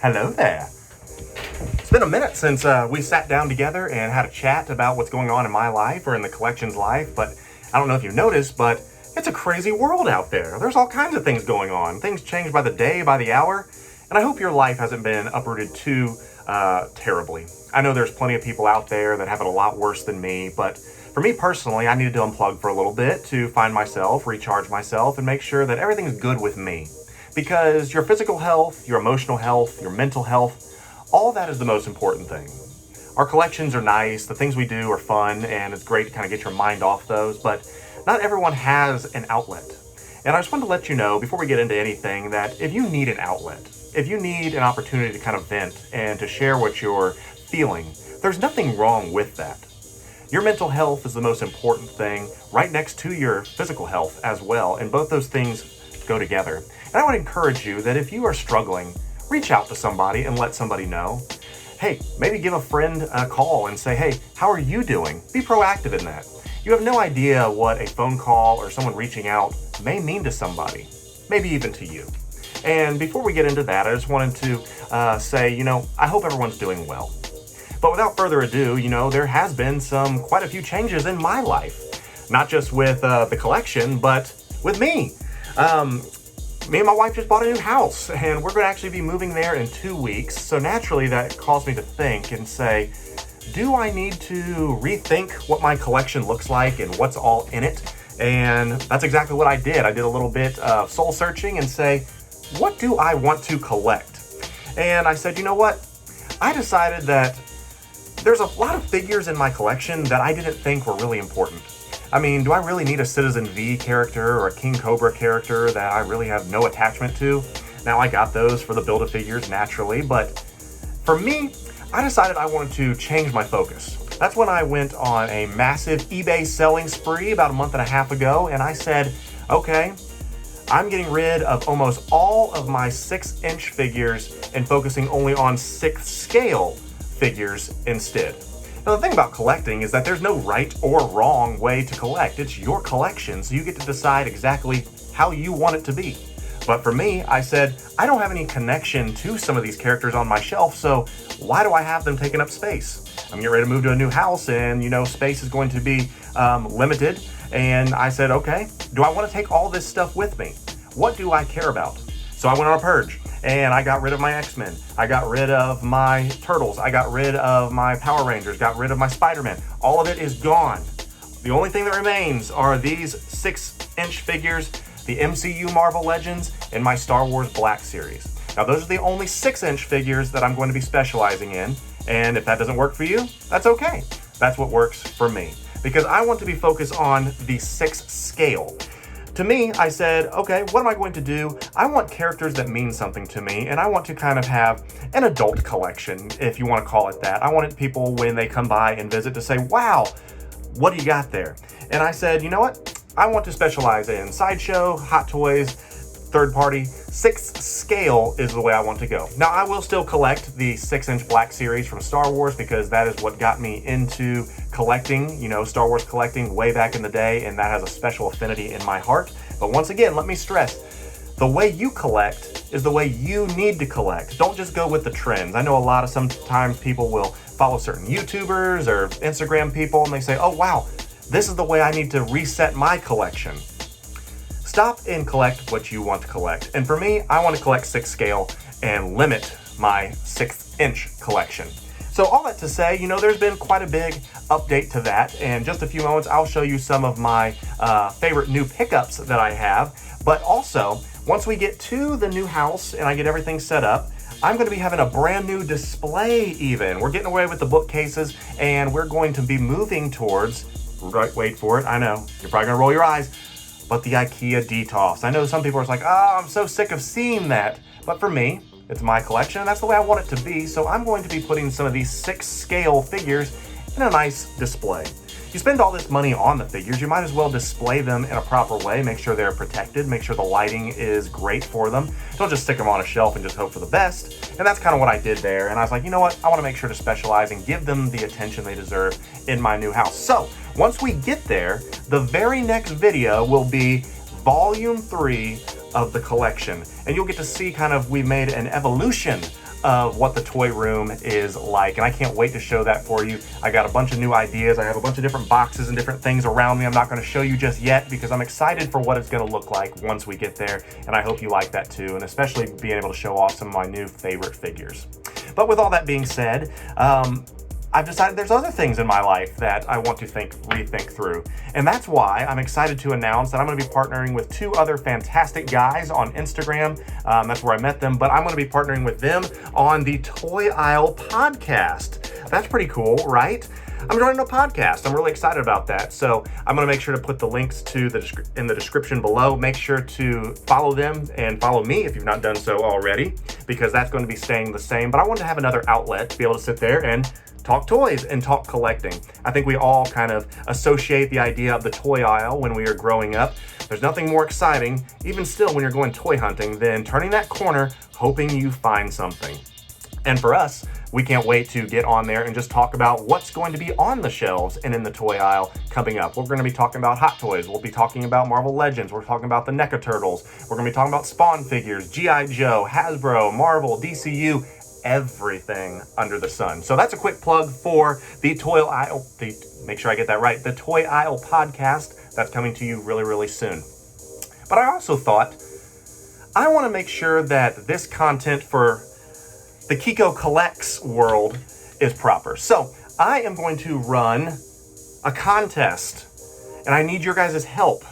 Hello there. It's been a minute since we sat down together and had a chat about what's going on in my life or in the collection's life, but I don't know if you've noticed, but it's a crazy world out there. There's all kinds of things going on. Things change by the day, by the hour, and I hope your life hasn't been uprooted too terribly. I know there's plenty of people out there that have it a lot worse than me, but for me personally, I needed to unplug for a little bit to find myself, recharge myself, and make sure that everything's good with me. Because your physical health, your emotional health, your mental health, all that is the most important thing. Our collections are nice, the things we do are fun, and it's great to kind of get your mind off those, but not everyone has an outlet. And I just wanted to let you know, before we get into anything, that if you need an outlet, if you need an opportunity to kind of vent and to share what you're feeling, there's nothing wrong with that. Your mental health is the most important thing, right next to your physical health as well, and both those things go together. And I would encourage you that if you are struggling, reach out to somebody and let somebody know. Hey, maybe give a friend a call and say, hey, how are you doing? Be proactive in that. You have no idea what a phone call or someone reaching out may mean to somebody, maybe even to you. And before we get into that, I just wanted to say, I hope everyone's doing well. But without further ado, there has been quite a few changes in my life. Not just with the collection, but with me. Me and my wife just bought a new house, and we're going to actually be moving there in 2 weeks. So naturally, that caused me to think and say, do I need to rethink what my collection looks like and what's all in it? And that's exactly what I did. I did a little bit of soul searching and say, what do I want to collect? And I said, you know what? I decided that there's a lot of figures in my collection that I didn't think were really important. I mean, do I really need a Citizen V character or a King Cobra character that I really have no attachment to? Now, I got those for the Build-A-Figures naturally, but for me, I decided I wanted to change my focus. That's when I went on a massive eBay selling spree about a month and a half ago, and I said, okay, I'm getting rid of almost all of my 6-inch figures and focusing only on 6 scale figures instead. Now, the thing about collecting is that there's no right or wrong way to collect. It's your collection, so you get to decide exactly how you want it to be. But for me, I said, I don't have any connection to some of these characters on my shelf, so why do I have them taking up space? I'm getting ready to move to a new house, and space is going to be limited. And I said, okay, do I want to take all this stuff with me? What do I care about? So I went on a purge. And I got rid of my X-Men. I got rid of my Turtles. I got rid of my Power Rangers. Got rid of my Spider-Man. All of it is gone. The only thing that remains are these 6-inch figures, the MCU Marvel Legends, and my Star Wars Black Series. Now, those are the only 6-inch figures that I'm going to be specializing in. And if that doesn't work for you, that's okay. That's what works for me. Because I want to be focused on the 6 scale. To me, I said, okay, what am I going to do? I want characters that mean something to me, and I want to kind of have an adult collection, if you want to call it that. I wanted people, when they come by and visit, to say, wow, what do you got there? And I said, you know what? I want to specialize in Sideshow, Hot Toys, third party. 6 scale is the way I want to go. Now, I will still collect the 6-inch Black Series from Star Wars because that is what got me into collecting, Star Wars collecting way back in the day, and that has a special affinity in my heart. But once again, let me stress, the way you collect is the way you need to collect. Don't just go with the trends. I know sometimes people will follow certain YouTubers or Instagram people, and they say, oh wow, this is the way I need to reset my collection. Stop and collect what you want to collect. And for me, I want to collect 6 scale and limit my 6-inch collection. So all that to say, there's been quite a big update to that. And in just a few moments, I'll show you some of my favorite new pickups that I have. But also, once we get to the new house and I get everything set up, I'm going to be having a brand new display even. We're getting away with the bookcases, and we're going to be moving towards, wait for it, I know, you're probably going to roll your eyes, but the IKEA DTOS. I know some people are like, oh, I'm so sick of seeing that. But for me, it's my collection, and that's the way I want it to be. So I'm going to be putting some of these 6 scale figures in a nice display. You spend all this money on the figures, you might as well display them in a proper way, make sure they're protected, make sure the lighting is great for them. Don't just stick them on a shelf and just hope for the best. And that's kind of what I did there. And I was like, you know what? I want to make sure to specialize and give them the attention they deserve in my new house. So once we get there, the very next video will be Volume 3 of the collection. And you'll get to see we made an evolution of what the toy room is like, and I can't wait to show that for you. I got a bunch of new ideas. I have a bunch of different boxes and different things around me. I'm not going to show you just yet because I'm excited for what it's going to look like once we get there, and I hope you like that too, and especially being able to show off some of my new favorite figures. But with all that being said, I've decided there's other things in my life that I want to rethink through. And that's why I'm excited to announce that I'm going to be partnering with two other fantastic guys on Instagram. That's where I met them, but I'm going to be partnering with them on the Toy Aisle podcast. That's pretty cool, right? I'm joining a podcast. I'm really excited about that. So I'm going to make sure to put the links in the description below. Make sure to follow them and follow me if you've not done so already, because that's going to be staying the same. But I want to have another outlet to be able to sit there and talk toys and talk collecting. I think we all kind of associate the idea of the toy aisle when we are growing up. There's nothing more exciting, even still when you're going toy hunting, than turning that corner, hoping you find something. And for us, we can't wait to get on there and just talk about what's going to be on the shelves and in the toy aisle coming up. We're going to be talking about Hot Toys. We'll be talking about Marvel Legends. We're talking about the NECA Turtles. We're going to be talking about Spawn figures, G.I. Joe, Hasbro, Marvel, DCU, everything under the sun. So that's a quick plug for the Toy Aisle, make sure I get that right, the Toy Aisle podcast that's coming to you really, really soon. But I also thought I want to make sure that this content for the Kiko Collects world is proper. So I am going to run a contest, and I need your guys' help.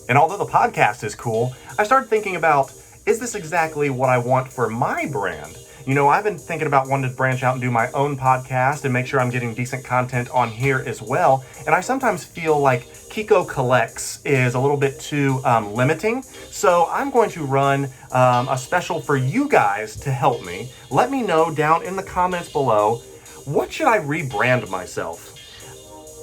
And although the podcast is cool, I started thinking about, is this exactly what I want for my brand? You know, I've been thinking about wanting to branch out and do my own podcast and make sure I'm getting decent content on here as well. And I sometimes feel like Kiko Collects is a little bit too limiting. So I'm going to run a special for you guys to help me. Let me know down in the comments below, what should I rebrand myself?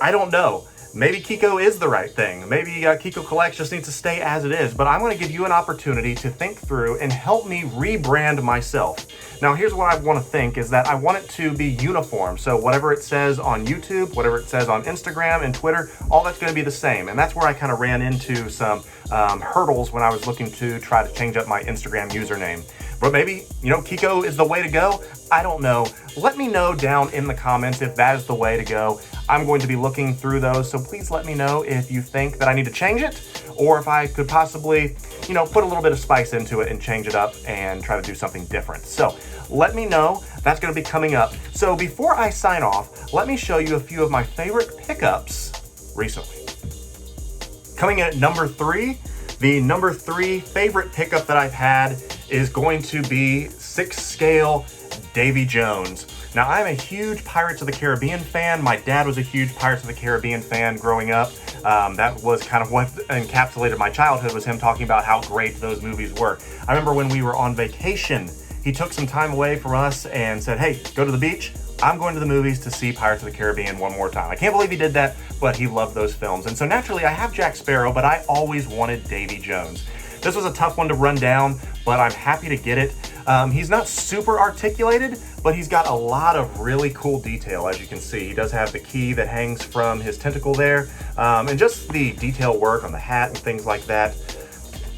I don't know. Maybe Kiko is the right thing. Maybe Kiko Collects just needs to stay as it is, but I'm going to give you an opportunity to think through and help me rebrand myself. Now, here's what I want to think is that I want it to be uniform. So whatever it says on YouTube, whatever it says on Instagram and Twitter, all that's going to be the same. And that's where I kind of ran into some hurdles when I was looking to try to change up my Instagram username. But maybe, you know, Kiko is the way to go. I don't know. Let me know down in the comments if that is the way to go. I'm going to be looking through those, so please let me know if you think that I need to change it, or if I could possibly, you know, put a little bit of spice into it and change it up and try to do something different. So let me know. That's going to be coming up. So before I sign off, let me show you a few of my favorite pickups recently. Coming in at number 3, the number 3 favorite pickup that I've had is going to be 6 scale Davy Jones. Now, I'm a huge Pirates of the Caribbean fan. My dad was a huge Pirates of the Caribbean fan growing up. That was kind of what encapsulated my childhood, was him talking about how great those movies were. I remember when we were on vacation, he took some time away from us and said, hey, go to the beach. I'm going to the movies to see Pirates of the Caribbean one more time. I can't believe he did that, but he loved those films. And so naturally, I have Jack Sparrow, but I always wanted Davy Jones. This was a tough one to run down, but I'm happy to get it. He's not super articulated, but he's got a lot of really cool detail, as you can see. He does have the key that hangs from his tentacle there, and just the detail work on the hat and things like that.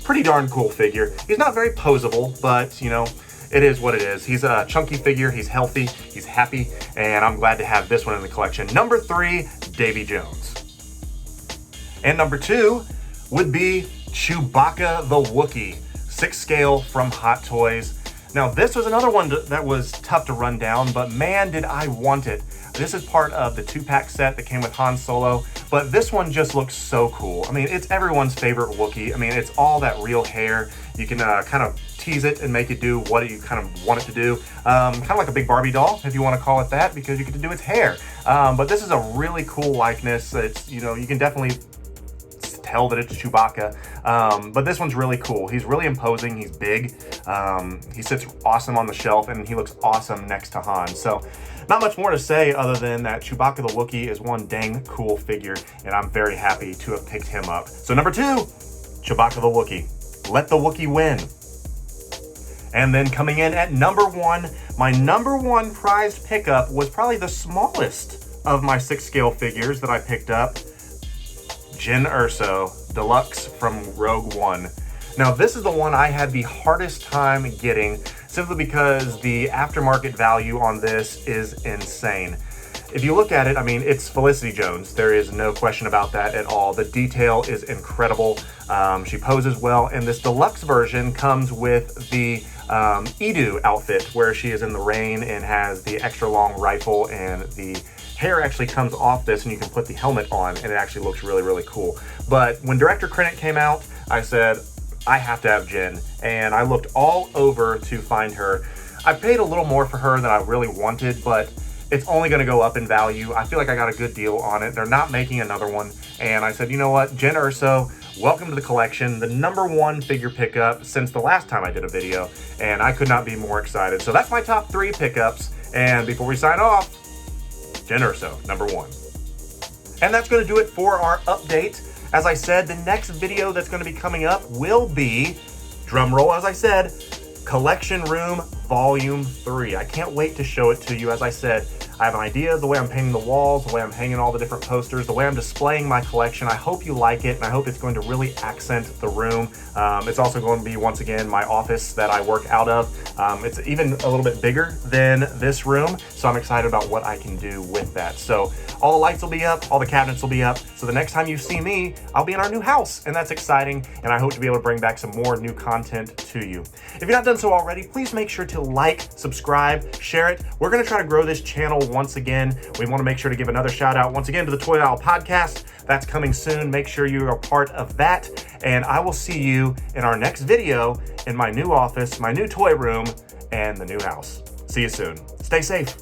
Pretty darn cool figure. He's not very posable, but, you know, it is what it is. He's a chunky figure, he's healthy, he's happy, and I'm glad to have this one in the collection. Number 3, Davy Jones. And number 2 would be Chewbacca the Wookiee, 6 scale from Hot Toys. Now, this was another one that was tough to run down, but man, did I want it. This is part of the 2-pack set that came with Han Solo, but this one just looks so cool. I mean, it's everyone's favorite Wookiee. I mean, it's all that real hair. You can kind of tease it and make it do what you kind of want it to do. Kind of like a big Barbie doll, if you want to call it that, because you get to do its hair. But this is a really cool likeness. It's, you know, you can definitely tell that it's Chewbacca, but this one's really cool. He's really imposing. He's big. He sits awesome on the shelf, and he looks awesome next to Han. So not much more to say other than that Chewbacca the Wookiee is one dang cool figure, and I'm very happy to have picked him up. So number 2, Chewbacca the Wookiee. Let the Wookiee win. And then coming in at number 1, my number 1 prized pickup was probably the smallest of my 6 scale figures that I picked up. Jyn Erso Deluxe from Rogue One. Now, this is the one I had the hardest time getting, simply because the aftermarket value on this is insane. If you look at it, I mean, it's Felicity Jones. There is no question about that at all. The detail is incredible. She poses well, and this deluxe version comes with the Edu outfit, where she is in the rain and has the extra long rifle, and the hair actually comes off this and you can put the helmet on, and it actually looks really, really cool. But when Director Krennic came out, I said, I have to have Jen, and I looked all over to find her. I paid a little more for her than I really wanted, but it's only going to go up in value. I feel like I got a good deal on it. They're not making another one. And I said, you know what, Jen Urso, welcome to the collection. The #1 figure pickup since the last time I did a video. And I could not be more excited. So that's my top 3 pickups. And before we sign off, Jen Urso, #1. And that's going to do it for our update. As I said, the next video that's going to be coming up will be, drum roll as I said, Collection Room Volume 3. I can't wait to show it to you. As I said, I have an idea of the way I'm painting the walls, the way I'm hanging all the different posters, the way I'm displaying my collection. I hope you like it, and I hope it's going to really accent the room. It's also going to be, once again, my office that I work out of. It's even a little bit bigger than this room, so I'm excited about what I can do with that. So all the lights will be up, all the cabinets will be up, so the next time you see me, I'll be in our new house, and that's exciting, and I hope to be able to bring back some more new content to you. If you're not done so already, please make sure to like, subscribe, share it. We're going to try to grow this channel once again. We want to make sure to give another shout out once again to the Toy Owl Podcast. That's coming soon. Make sure you are part of that, and I will see you in our next video in my new office, my new toy room, and the new house. See you soon. Stay safe.